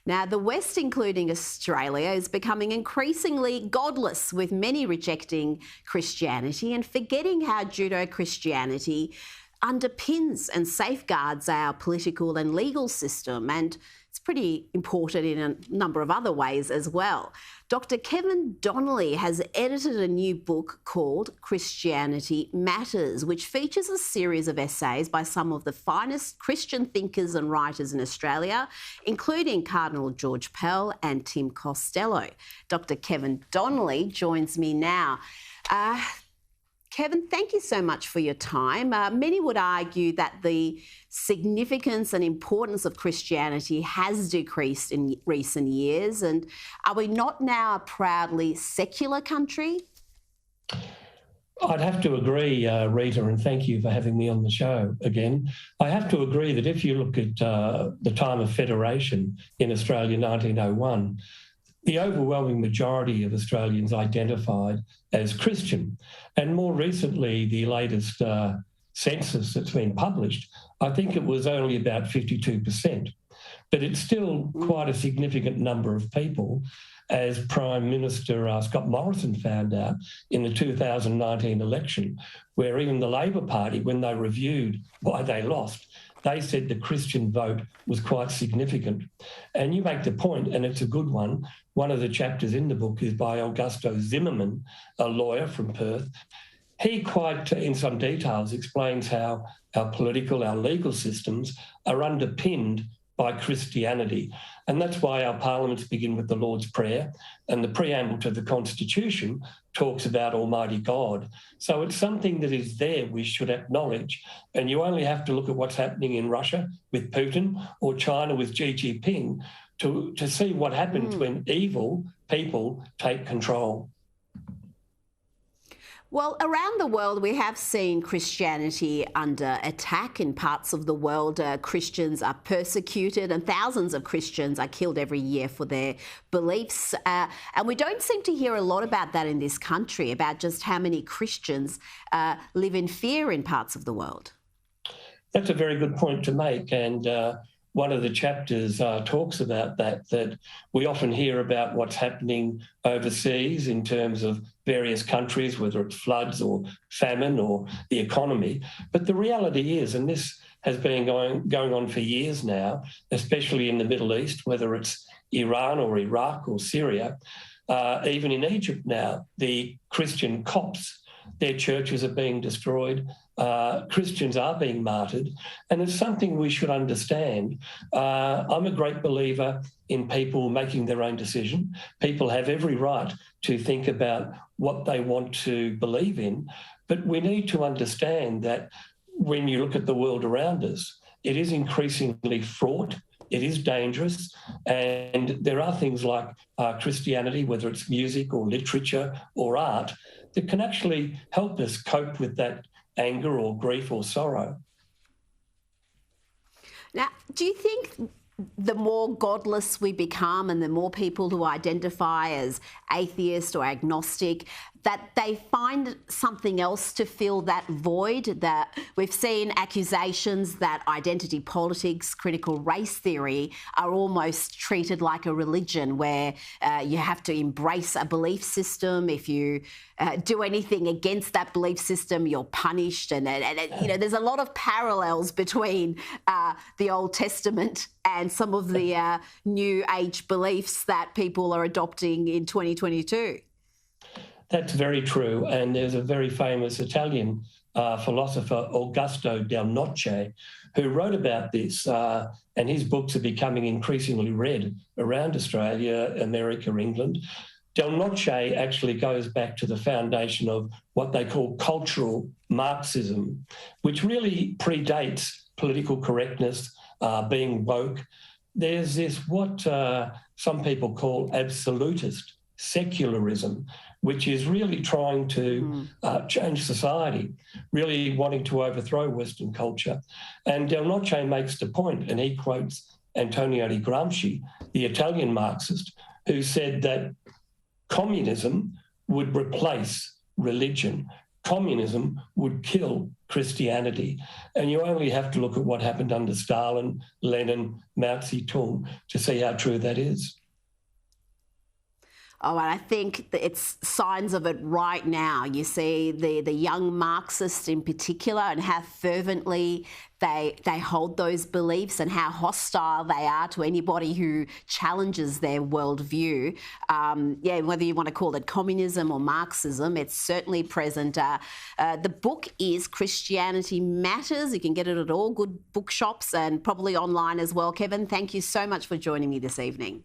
Now, the West, including Australia, is becoming increasingly godless, with many rejecting Christianity and forgetting how Judeo-Christianity underpins and safeguards our political and legal system, and it's pretty important in a number of other ways as well. Dr. Kevin Donnelly has edited a new book called Christianity Matters, which features a series of essays by some of the finest Christian thinkers and writers in Australia, including Cardinal George Pell and Tim Costello. Dr. Kevin Donnelly joins me now. Kevin, thank you so much for your time. Many would argue that the significance and importance of Christianity has decreased in recent years. And are we not now a proudly secular country? I'd have to agree, Rita, and thank you for having me on the show again. I have to agree that if you look at the time of federation in Australia, 1901, the overwhelming majority of Australians identified as Christian. And more recently, the latest census that's been published, I think it was only about 52%. But it's still quite a significant number of people, as Prime Minister Scott Morrison found out in the 2019 election, where even the Labor Party, when they reviewed why they lost, they said the Christian vote was quite significant. And you make the point, and it's a good one. One of the chapters in the book is by Augusto Zimmermann, a lawyer from Perth. He quite, in some details, explains how our political, our legal systems are underpinned by Christianity. And that's why our parliaments begin with the Lord's Prayer, and the preamble to the Constitution talks about Almighty God. So it's something that is there we should acknowledge. And you only have to look at what's happening in Russia with Putin or China with Xi Jinping to see what happens when evil people take control. Well, around the world, we have seen Christianity under attack. In parts of the world, Christians are persecuted, and thousands of Christians are killed every year for their beliefs. And we don't seem to hear a lot about that in this country, about just how many Christians live in fear in parts of the world. That's a very good point to make. And one of the chapters talks about that we often hear about what's happening overseas in terms of various countries, whether it's floods or famine or the economy. But the reality is, and this has been going on for years now, especially in the Middle East, whether it's Iran or Iraq or Syria, even in Egypt now, the Christian Copts, their churches are being destroyed. Christians are being martyred, and it's something we should understand. I'm a great believer in people making their own decision. People have every right to think about what they want to believe in, but we need to understand that when you look at the world around us, it is increasingly fraught, it is dangerous, and there are things like Christianity, whether it's music or literature or art, that can actually help us cope with that anger or grief or sorrow. Now, do you think the more godless we become and the more people who identify as atheist or agnostic, that they find something else to fill that void? That we've seen accusations that identity politics, critical race theory are almost treated like a religion, where you have to embrace a belief system. If you do anything against that belief system, you're punished. And you know, there's a lot of parallels between the Old Testament and some of the new age beliefs that people are adopting in 2022. That's very true. And there's a very famous Italian philosopher, Augusto Del Noce, who wrote about this, and his books are becoming increasingly read around Australia, America, England. Del Noce actually goes back to the foundation of what they call cultural Marxism, which really predates political correctness, being woke. There's this what some people call absolutist secularism, which is really trying to change society, really wanting to overthrow Western culture. And Del Noce makes the point, and he quotes Antonio Gramsci, the Italian Marxist, who said that communism would replace religion. Communism would kill Christianity. And you only have to look at what happened under Stalin, Lenin, Mao Zedong to see how true that is. Oh, and I think that it's signs of it right now. You see the young Marxists in particular and how fervently they hold those beliefs and how hostile they are to anybody who challenges their worldview. Whether you want to call it communism or Marxism, it's certainly present. The book is Christianity Matters. You can get it at all good bookshops and probably online as well. Kevin, thank you so much for joining me this evening.